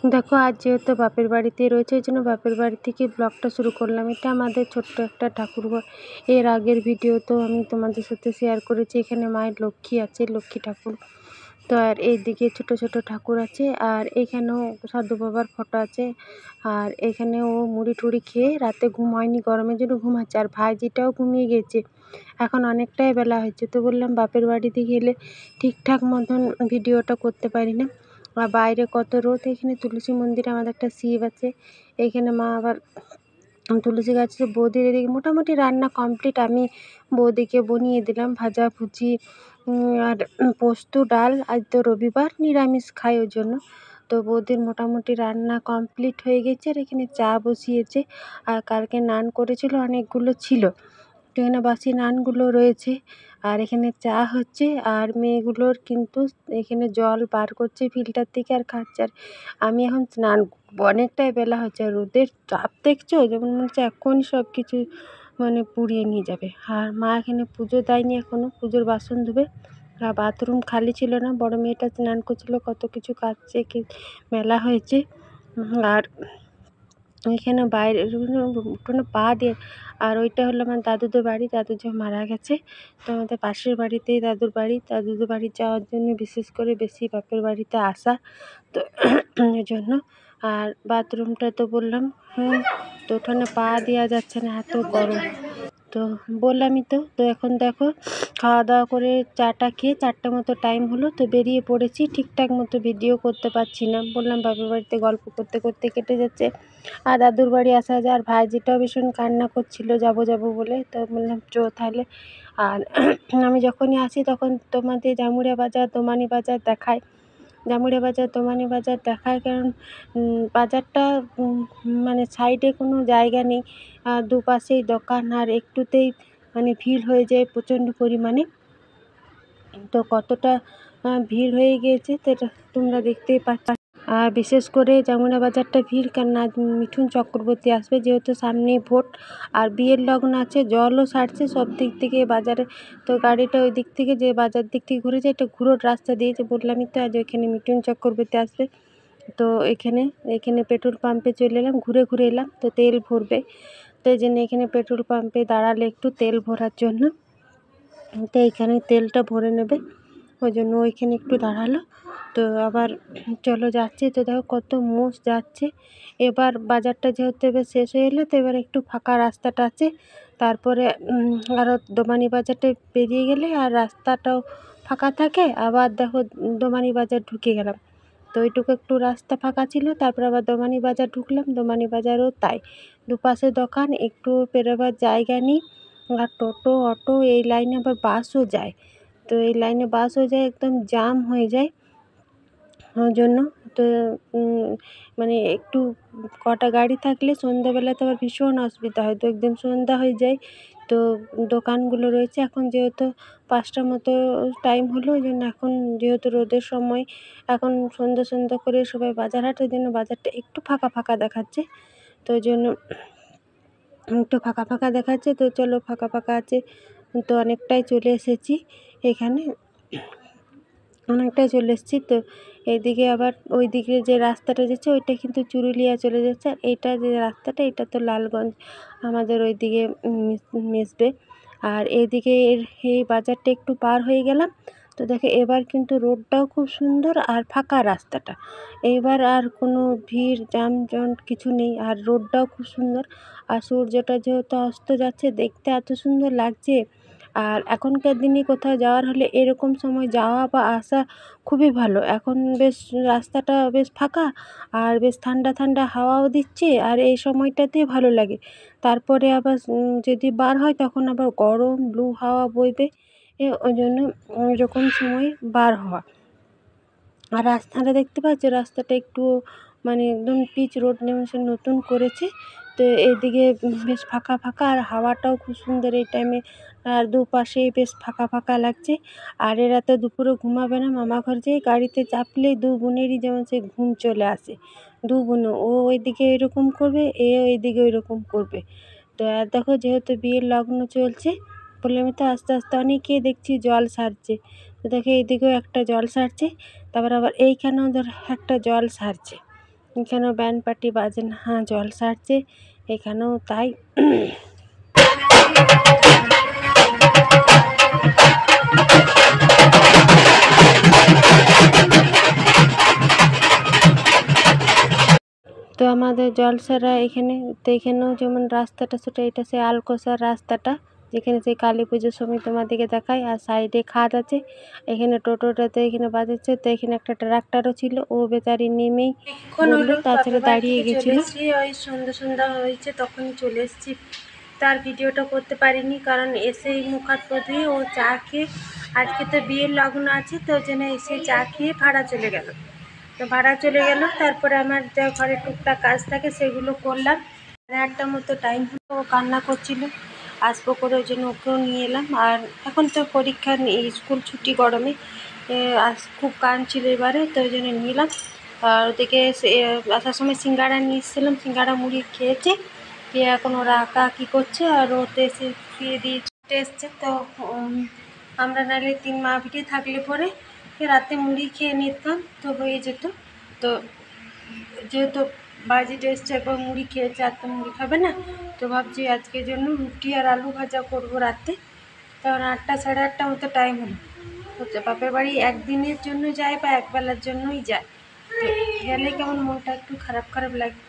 দেখো আজ যেহেতু বাপের বাড়িতে রয়েছে ওই জন্য বাপের বাড়ি থেকে ব্লগটা শুরু করলাম। এটা আমাদের ছোট্ট একটা ঠাকুরঘর। এর আগের ভিডিও তো আমি তোমাদের সাথে শেয়ার করেছি। এখানে মায়ের লক্ষ্মী আছে, লক্ষ্মী ঠাকুর। তো আর এইদিকে ছোট ছোট ঠাকুর আছে, আর এখানেও সাধু বাবার ফটো আছে। আর এখানে ও মুড়ি টুড়ি খেয়ে রাতে ঘুম হয়নি, গরমের জন্য ঘুমাচ্ছে। আর ভাইজিটাও ঘুমিয়ে গেছে। এখন অনেকটাই বেলা হয়েছে, তো বললাম বাপের বাড়িতে গেলে ঠিকঠাক মতন ভিডিওটা করতে পারি না। আর বাইরে কত রোদ। এখানে তুলসী মন্দিরে আমাদের একটা শিব আছে। এখানে মা আবার তুলসী গাছে বৌদির এদিকে মোটামুটি রান্না কমপ্লিট। আমি বৌদিকে বনিয়ে দিলাম ভাজা ভুজি আর পোস্ত ডাল। আজ তো রবিবার, নিরামিষ খাই ওই জন্য। তো বৌদির মোটামুটি রান্না কমপ্লিট হয়ে গেছে। আর এখানে চা বসিয়েছে। আর কালকে নান করেছিল, অনেকগুলো ছিল, তো এখানে বাসি নানগুলো রয়েছে। আর এখানে চা হচ্ছে, আর মেয়েগুলোর কিন্তু এখানে জল বার করছে ফিল্টার থেকে আর খাচ্ছে। আর আমি এখন স্নান করবো, অনেকটাই বেলা হচ্ছে। আর রোদের তাপ দেখছো, যেমন মনে হচ্ছে এখনই সব কিছু মানে পুড়িয়ে নিয়ে যাবে। আর মা এখানে পুজো দেয়নি এখনও, পুজোর বাসন ধুবে। আর বাথরুম খালি ছিল না, বড় মেয়েটা স্নান করছিল, কত কিছু কাচছে, কি মেলা হয়েছে। আর এখানে বাইরে উঠোনে পা দিয়ে, আর ওইটা হলো আমার দাদুদের বাড়ি। দাদু যে মারা গেছে, তো আমাদের পাশের বাড়িতেই দাদুর বাড়ি। দাদুদের বাড়ি যাওয়ার জন্য বিশেষ করে বেশি বাপের বাড়িতে আসা, তো এই জন্য। আর বাথরুমটা তো বললাম, তো উঠোনে পা দেওয়া যাচ্ছে না, এত গরম। তো বললামই তো এখন দেখো খাওয়া দাওয়া করে চাটা খেয়ে 4টে মতো টাইম হলো, তো বেরিয়ে পড়েছি। ঠিকঠাক মতো ভিডিও করতে পারছি না, বললাম বাপের বাড়িতে গল্প করতে করতে কেটে যাচ্ছে। আর দাদুর বাড়ি আসা যায়। আর ভাইজিটাও ভীষণ কান্না করছিল যাবো যাবো বলে, তো বললাম চো তাহলে। আর আমি যখনই আসি তখন তোমাদের জামুড়িয়া বাজার, দোমানি বাজার দেখায়। জামুড়িয়া বাজার, দোমানি বাজার দেখায়, কারণ বাজারটা মানে সাইডে কোনো জায়গা নেই, দুপাশেই দোকান। আর একটুতেই মানে ভিড় হয়ে যায় প্রচণ্ড পরিমাণে। তো কতটা ভিড় হয়ে গিয়েছে তো এটা তোমরা দেখতেই পাচ্ছ। আর বিশেষ করে জামুনা বাজারটা ভিড়, কেন আজ মিঠুন চক্রবর্তী আসবে, যেহেতু সামনেই ভোট আর বিয়ের লগ্ন আছে, জলও সারছে সব দিক থেকে বাজারে। তো গাড়িটা ওই দিক থেকে যে বাজার দিক থেকে ঘুরে যায়, একটা ঘুরোর রাস্তা দিয়েছে। বললামই তো আজ ওইখানে মিঠুন চক্রবর্তী আসবে। তো এখানে পেট্রোল পাম্পে চলে এলাম, ঘুরে ঘুরে এলাম, তো তেল ভরবে। তো এই জন্য এখানে পেট্রোল পাম্পে দাঁড়ালে একটু তেল ভরার জন্য, তো এইখানে তেলটা ভরে নেবে, ওই জন্য ওইখানে একটু দাঁড়ালো। তো আবার চলো যাচ্ছি। তো দেখো কত মোষ যাচ্ছে। এবার বাজারটা যেহেতু এবার শেষ হয়ে এলো, তো এবার একটু ফাঁকা রাস্তাটা আছে। তারপরে আরও দোমানি বাজারটা পেরিয়ে গেলে আর রাস্তাটাও ফাঁকা থাকে। আবার দেখো দোমানি বাজার ঢুকে গেলাম, তো ওইটুকু একটু রাস্তা ফাঁকা ছিল। তারপর আবার দোমানি বাজার ঢুকলাম, দোমানি বাজারও তাই, দুপাশে দোকান, একটু পেরোবার জায়গা নেই। আর টোটো অটো এই লাইনে আবার বাসও যায়, তো এই লাইনে বাসও যায়, একদম জাম হয়ে যায় ওই জন্য। তো মানে একটু কটা গাড়ি থাকলে সন্ধ্যাবেলাতে আবার ভীষণ অসুবিধা হয়, তো একদম সন্ধ্যা হয়ে যায়। তো দোকানগুলো রয়েছে, এখন যেহেতু 5টার মতো টাইম হলো, ওই জন্য এখন যেহেতু রোদের সময়, এখন সন্ধ্যা সন্ধ্যা করে সবাই বাজার হাটে, ওই জন্য বাজারটা একটু ফাঁকা ফাঁকা দেখাচ্ছে। তো ওই জন্য একটু ফাঁকা ফাঁকা দেখাচ্ছে। তো চলো, ফাঁকা ফাঁকা আছে তো অনেকটাই চলে এসেছি এখানে, অনেকটাই চলে এসেছি। তো এইদিকে আবার ওইদিকে যে রাস্তাটা যাচ্ছে ওইটা কিন্তু চুরুলিয়া চলে যাচ্ছে। আর এইটা যে রাস্তাটা, এটা তো লালগঞ্জ আমাদের ওইদিকে মিশবে। আর এইদিকে এই বাজারটা একটু পার হয়ে গেলাম, তো দেখে এবার কিন্তু রোডটাও খুব সুন্দর আর ফাঁকা রাস্তাটা। এইবার আর কোনো ভিড় যানজট কিছু নেই, আর রোডটাও খুব সুন্দর। আর সূর্যটা যেহেতু অস্ত যাচ্ছে, দেখতে এত সুন্দর লাগছে। আর এখনকার দিনে কোথাও যাওয়ার হলে এরকম সময় যাওয়া বা আসা খুবই ভালো। এখন বেশ রাস্তাটা বেশ ফাঁকা, আর বেশ ঠান্ডা ঠান্ডা হাওয়াও দিচ্ছে, আর এই সময়টাতে ভালো লাগে। তারপরে আবার যদি বার হয় তখন আবার গরম লু হাওয়া বইবে, ওই জন্য এরকম সময় বার হওয়া। আর রাস্তাটা দেখতে পাচ্ছ, রাস্তাটা একটু মানে একদম পিচ রোড, যেমন সে নতুন করেছে। তো এদিকে বেশ ফাঁকা ফাঁকা, আর হাওয়াটাও খুব সুন্দর এই টাইমে। আর দুপাশেই বেশ ফাঁকা ফাঁকা লাগছে। আর এরা তো দুপুরে ঘুমাবে না, মামা ঘর যেয়ে গাড়িতে চাপলেই দু বোনেরই যেমন সে ঘুম চলে আসে। দু বোনও, ও ওইদিকে এরকম করবে, এ ওইদিকে ওইরকম করবে। তো আর দেখো যেহেতু বিয়ের লগ্ন চলছে, বললাম তো আস্তে আস্তে অনেকেই দেখছি জল সারছে। তো দেখে এইদিকেও একটা জল সারছে, তারপর আবার এইখানেও ধর একটা জল সারছে। এখানেও ব্যান্ড পার্টি বাজে না, জল সারছে এখানেও তাই। তো আমাদের জলসারা এখানে, তো এখানেও যেমন রাস্তাটা সেটা, এটা সেই আলকোষার রাস্তাটা যেখানে সেই কালী পুজোর সময় তোমাদেরকে দেখায়। আর সাইডে খাদ আছে, এখানে টোটোটাতে এখানে বাজাচ্ছে। তো এখানে একটা ট্রাক্টরও ছিল, ও বেচারি নেমেই বললো, তাছাড়া দাঁড়িয়ে গেছিল। ওই সন্ধ্যা হয়েছে তখনই চলে এসেছি, তার ভিডিওটা করতে পারিনি কারণ এসেই মুখ হাত ধুয়ে ও চা খেয়ে, আজকে তো বিয়ের লগ্ন আছে তো ওই জন্য এসে চা খেয়ে ভাড়া চলে গেল। তো ভাড়া চলে গেল, তারপরে আমার যা ঘরে টুকটাক কাজ থাকে সেগুলো করলাম। 8টার মতো টাইম হলো, ও কান্না করছিল আসবো করে, ওই জন্য ওকেও নিয়ে এলাম। আর এখন তো পরীক্ষা স্কুল ছুটি গরমে, খুব কাঁদছিল এবারে, তো ওই জন্য নিয়ে এলাম। আর ওদিকে আসার সময় সিঙ্গাড়া নিয়ে এসেছিলাম, সিঙ্গাড়া মুড়ি খেয়েছে, খেয়ে এখন ওরা আঁকাআঁকি করছে। আর ওতে এসে শুয়ে দিয়ে ছুটে এসছে। তো আমরা নাহলে 3 মা ভিটে থাকলে পরে রাতে মুড়ি খেয়ে নিতাম, তো হয়ে যেত। তো যেহেতু বাজিতে এসছে, একবার মুড়ি খেয়েছে, আর তো মুড়ি খাবে না, তো ভাবছি আজকের জন্য রুটি আর আলু ভাজা করবো রাতে। তখন 8টা সাড়ে 8টা মতো টাইম হলো। হচ্ছে বাপের বাড়ি একদিনের জন্য যায় বা একবেলার জন্যই যায়, তো গেলে কেমন মনটা একটু খারাপ খারাপ লাগে।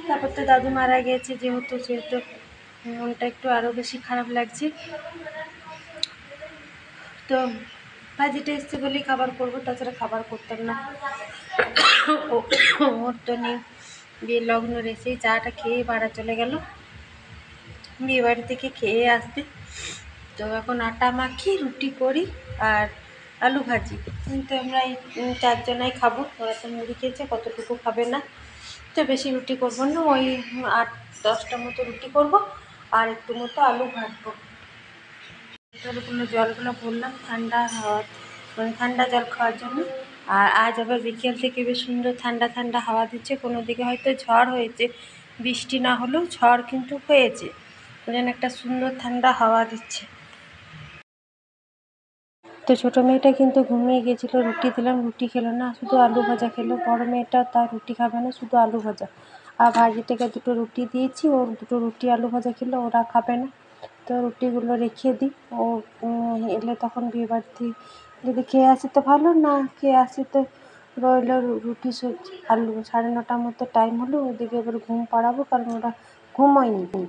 তারপর তো দাদু মারা গিয়েছে সেহেতু মনটা একটু আরও বেশি খারাপ লাগছে। তো ভাজিটা এসছে বলেই খাবার করবো, তাছাড়া খাবার করতাম না। ওর তো নেই, বিয়ের লগ্ন এসেই চাটা খেয়ে ভাড়া চলে গেল, বিয়ে বাড়ি থেকে খেয়ে আসবে। তো এখন আটা মাখি, রুটি করি আর আলু ভাজি, কিন্তু আমরা এই 4 জনাই খাবো। ওরা তো মুড়ি খেয়েছে, কতটুকু খাবে না, তো বেশি রুটি করবো না, ওই 8-10টা মতো রুটি করব আর একটু মতো আলু ভাজবো। বোতলগুলো জলগুলো ভরলাম ঠান্ডা হাওয়া, মানে ঠান্ডা জল খাওয়ার জন্য। আর আজ আবার বিকেল থেকে বেশ সুন্দর ঠান্ডা ঠান্ডা হাওয়া দিচ্ছে। কোনো দিকে হয়তো ঝড় হয়েছে, বৃষ্টি না হলেও ঝড় কিন্তু হয়েছে, যেন একটা সুন্দর ঠান্ডা হাওয়া দিচ্ছে। তো ছোটো মেয়েটা কিন্তু ঘুমিয়ে গিয়েছিলো, রুটি দিলাম, রুটি খেলো না, শুধু আলু ভাজা খেলো। বড় মেয়েটা তার রুটি খাবে না, শুধু আলু ভাজা। আর ভাইজিটাকে 2টো রুটি দিয়েছি, ওর 2টো রুটি আলু ভাজা খেলো, ওরা খাবে না। তো রুটিগুলো রেখে দিই, ও এলে তখন বিয়েবাড়িতে যদি খেয়ে আসে তো ভালো, না খেয়ে আসে তো রইল রুটি সবজি আলু। 9:30 মতো টাইম হলো, ওদিকে এবার ঘুম পাড়াবো কারণ ওরা ঘুমোয়নি।